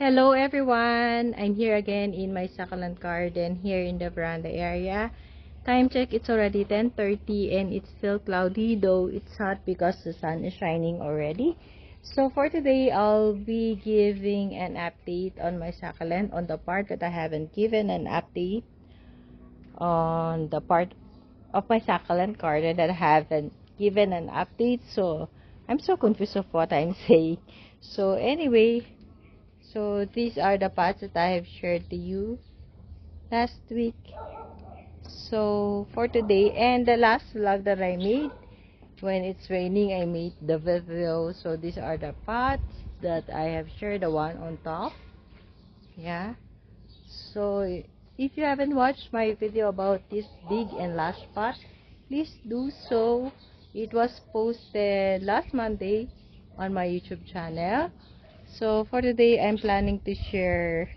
Hello everyone! I'm here again in my succulent garden here in the veranda area. Time check, it's already 10:30 and it's still cloudy, though it's hot because the sun is shining already. So for today, I'll be giving an update on my succulent on the part that I haven't given an update on the part of my succulent garden that I haven't given an update. So I'm so confused of what I'm saying. So anyway, so these are the pots that I have shared to you last week. So for today and the last vlog that I made, when it's raining, I made the video. So these are the pots that I have shared, the one on top. Yeah. So if you haven't watched my video about this big and large pot, please do so. It was posted last Monday on my YouTube channel. So for today, I'm planning to share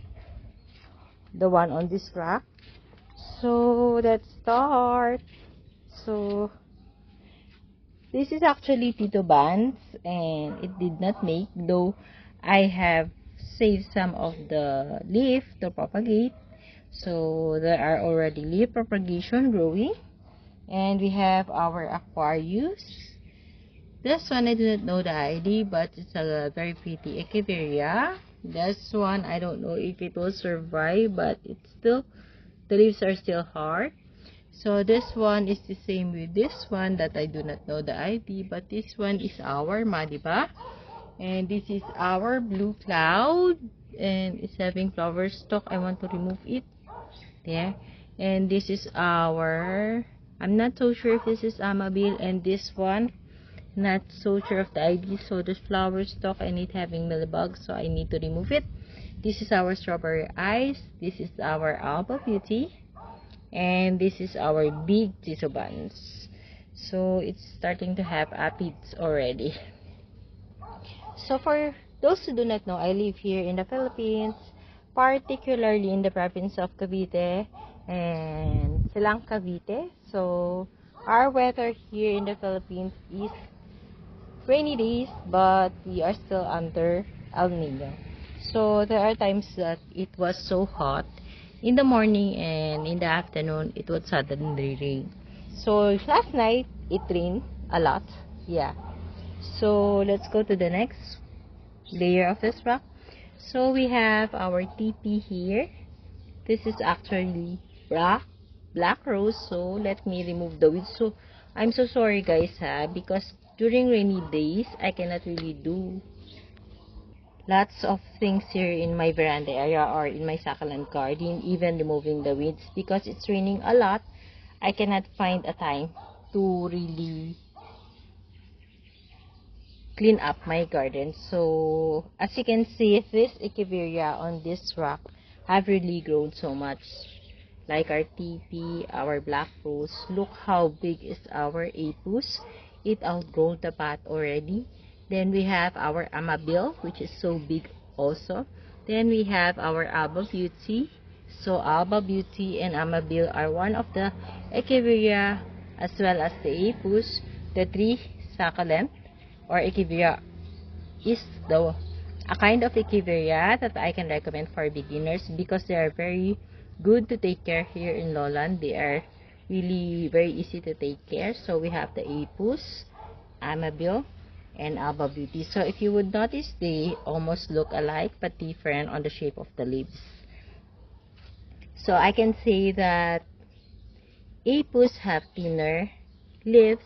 the one on this rack. So let's start. So this is actually Tito Buns and it did not make, though I have saved some of the leaf to propagate. So there are already leaf propagation growing. And we have our Aquarius. This one I do not know the ID, but it's a very pretty Echeveria. This one I don't know if it will survive, but it's still, the leaves are still hard. So this one is the same with this one that I do not know the ID, but this one is our Madiba. And this is our Blue Cloud, and it's having flower stalk. I want to remove it. There. And this is our, I'm not so sure if this is Amabil, and this one not so sure of the ID. So the flower stalk and it having mealybugs, so I need to remove it. This is our Strawberry Ice. This is our Alba Beauty, and this is our big Tito Buns. So it's starting to have aphids already. So for those who do not know, I live here in the Philippines, particularly in the province of Cavite and Silang Cavite. So our weather here in the Philippines is rainy days, but we are still under El Nino. So there are times that it was so hot in the morning, and in the afternoon it would suddenly rain. So last night it rained a lot. Yeah. So let's go to the next layer of this rock. So we have our TP here. This is actually black rose. So let me remove the weeds. So I'm so sorry guys because during rainy days I cannot really do lots of things here in my veranda area or in my succulent garden, even removing the weeds, because it's raining a lot. I cannot find a time to really clean up my garden. So as you can see, this Echeveria on this rock have really grown so much, like our TP, our black rose. Look how big is our Apus. It outgrown the pot already. Then we have our Amabil, which is so big also. Then we have our Alba Beauty. So Alba Beauty and Amabil are one of the Echeveria, as well as the Apus. The three succulent or Echeveria is a kind of Echeveria that I can recommend for beginners, because they are very good to take care here in Lowland. They are really very easy to take care. So we have the Apus, Amabil, and Alba Beauty. So if you would notice, they almost look alike but different on the shape of the leaves. So I can say that Apus have thinner leaves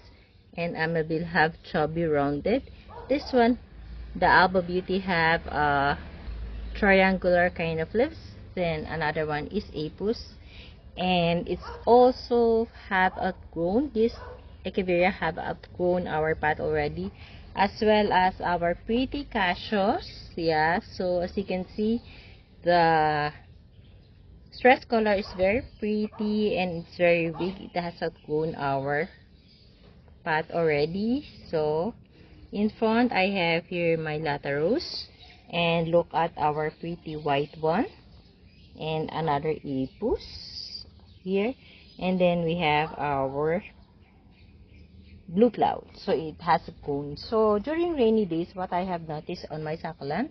and Amabil have chubby rounded. This one, the Alba Beauty, have a triangular kind of leaves. Then another one is Apus, and it's also have outgrown, this Echeveria have outgrown our pot already, as well as our pretty Cassius. Yeah, so as you can see, the stress color is very pretty and it's very big. It has outgrown our pot already. So in front I have here my Latarose, and look at our pretty white one, and another Apus here, and then we have our Blue Cloud. So it has a cone. So during rainy days, what I have noticed on my succulent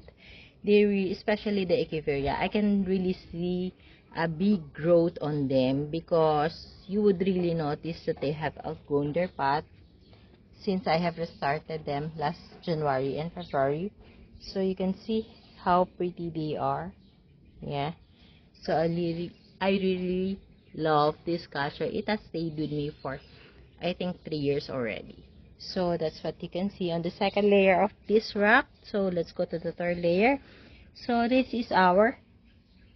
especially the Echeveria, I can really see a big growth on them, because you would really notice that they have outgrown their pot since I have restarted them last January and February. So you can see how pretty they are. Yeah. So I really love this cassia. It has stayed with me for, I think, 3 years already. So that's what you can see on the second layer of this rock. So let's go to the third layer. So this is our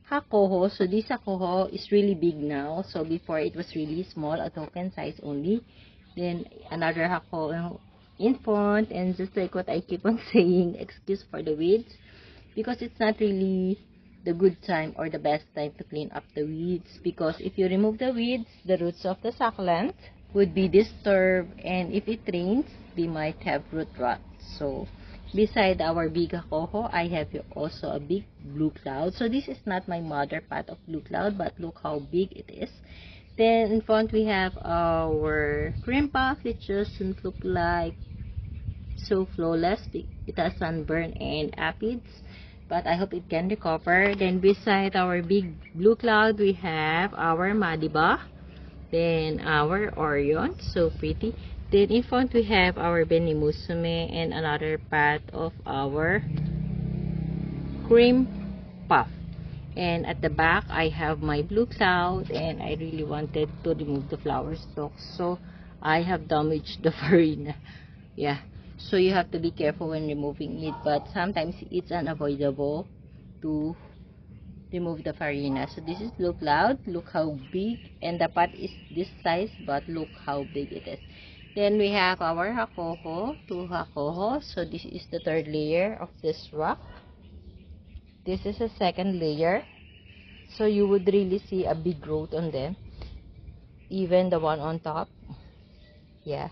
Hakoho. So this Hakoho is really big now. So before it was really small, a token size only. Then another Hakoho in front, and just like what I keep on saying, excuse for the weeds, because it's not really the good time or the best time to clean up the weeds, because if you remove the weeds, the roots of the succulent would be disturbed, and if it rains, they might have root rot. So beside our big Hakoho, I have also a big blue cloud. So this is not my mother pot of blue cloud, but look how big it is. Then in front we have our cream puff. It just doesn't look like so flawless. It has sunburn and aphids, but I hope it can recover. Then beside our big blue cloud, we have our Madiba, then our Orion, so pretty. Then in front we have our Benimusume and another part of our cream puff. And at the back I have my blue cloud, and I really wanted to remove the flower stalks, so I have damaged the farina. Yeah, so you have to be careful when removing it, but sometimes it's unavoidable to remove the farina. So this is blue cloud. Look how big, and the pot is this size, but look how big it is. Then we have our Hakoho, two Hakoho. So this is the third layer of this rock. This is the second layer. So you would really see a big growth on them, even the one on top. Yeah.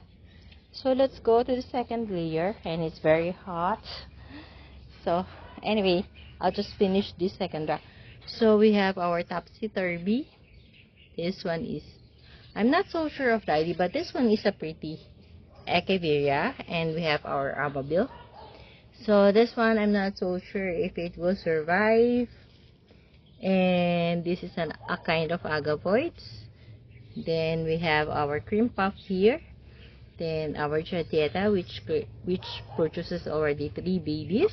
So let's go to the second layer, and it's very hot. So anyway, I'll just finish this second rock. So we have our topsy-turvy. This one is, I'm not so sure of the ID, but this one is a pretty Echeveria. And we have our Ababil. So this one, I'm not so sure if it will survive. And this is a kind of Agavoids. Then we have our cream puff here. Then our Chatieta, which produces already 3 babies.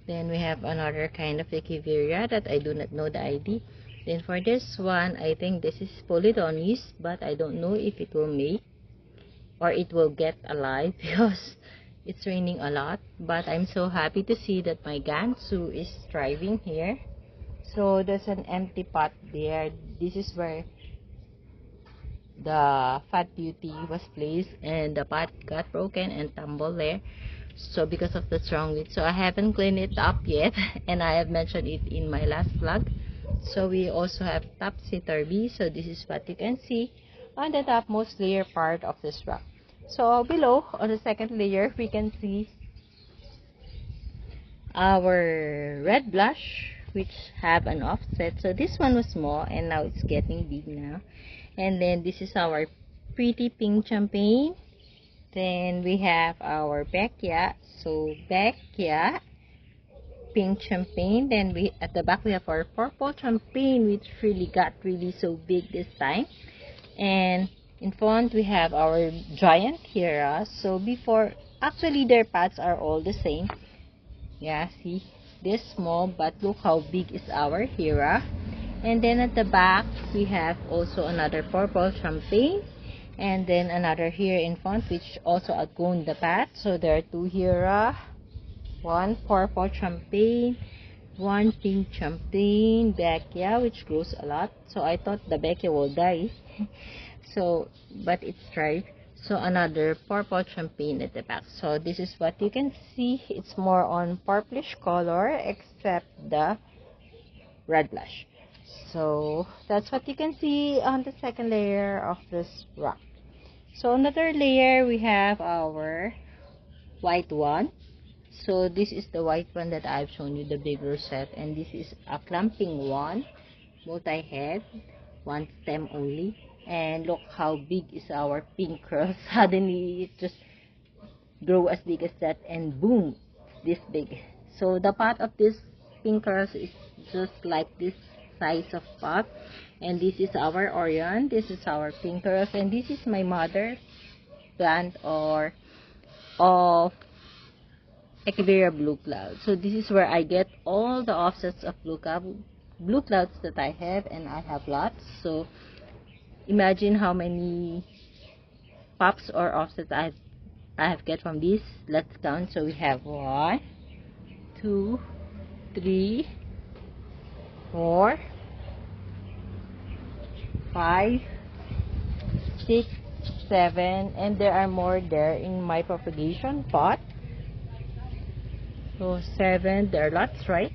Then we have another kind of Echeveria that I do not know the ID. Then for this one, I think this is Polydonis, but I don't know if it will make or it will get alive because it's raining a lot. But I'm so happy to see that my Gansu is thriving here. So there's an empty pot there. This is where the Fat Beauty was placed, and the pot got broken and tumbled there. So because of the strong wind, so I haven't cleaned it up yet, and I have mentioned it in my last vlog. So we also have topsy-turvy. So this is what you can see on the topmost layer part of this rock. So below on the second layer, we can see our red blush, which have an offset. So this one was small, and now it's getting big now. And then this is our pretty pink champagne. Then we have our Becchia. So Becchia, pink champagne. Then we at the back we have our purple champagne, which really got so big this time. And in front we have our giant Hera. So before, actually their pots are all the same. Yeah, see, this small, but look how big is our Hera. And then at the back we have also another purple champagne. And then another here in front, which also outgrown the pot. So there are 2 Hera, 1 purple champagne, 1 pink champagne, Becchia, which grows a lot. So I thought the Becchia will die. So, but it's thrived. So another purple champagne at the back. So this is what you can see. It's more on purplish color, except the red blush. So that's what you can see on the second layer of this rock. So on the third layer we have our white one. So this is the white one that I've shown you, the big rosette, and this is a clumping one, multi-head, 1 stem only. And look how big is our pink curl. Suddenly it just grew as big as that, and boom, this big. So the pot of this pink curls is just like this size of pot. And this is our Orion. This is our pink curls. And this is my mother's plant or of Echeveria blue cloud. So this is where I get all the offsets of blue clouds that I have, and I have lots. So imagine how many pops or offsets I have get from this. Let's count. So we have 1, 2, 3, 4, 5, 6, 7, and there are more there in my propagation pot. So 7, there are lots, right?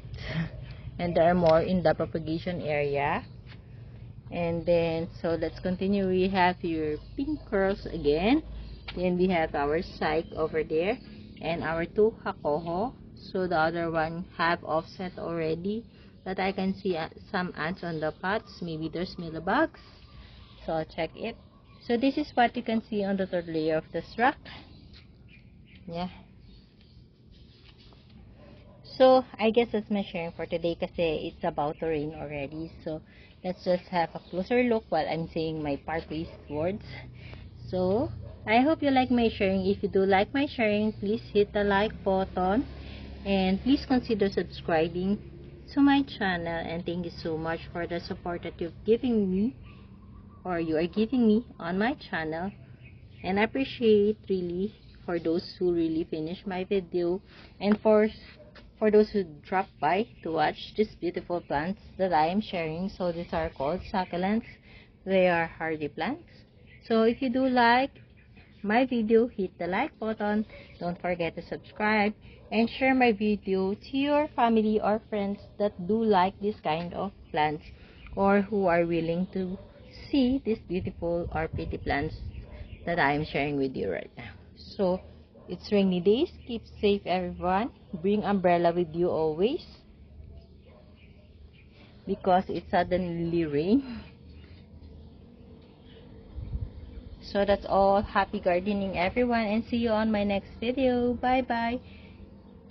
And there are more in the propagation area. And then, so let's continue. We have your pink curls again. Then we have our Psyche over there and our 2 Hakoho. So the other one have offset already, but I can see some ants on the pots. Maybe there's mealybugs, so I'll check it. So this is what you can see on the third layer of this rock. Yeah. So I guess that's my sharing for today kasi it's about to rain already. So let's just have a closer look while I'm saying my part-based words. So I hope you like my sharing. If you do like my sharing, please hit the like button and please consider subscribing to my channel. And thank you so much for the support that you've given me, or you are giving me on my channel. And I appreciate really for those who really finish my video, and for those who drop by to watch these beautiful plants that I am sharing. So these are called succulents. They are hardy plants. So if you do like my video, hit the like button. Don't forget to subscribe and share my video to your family or friends that do like this kind of plants, or who are willing to see these beautiful or pretty plants that I am sharing with you right now. So it's rainy days. Keep safe, everyone. Bring umbrella with you always, because it suddenly rain. So that's all. Happy gardening, everyone, and see you on my next video. Bye bye.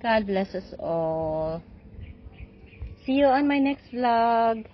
God bless us all. See you on my next vlog.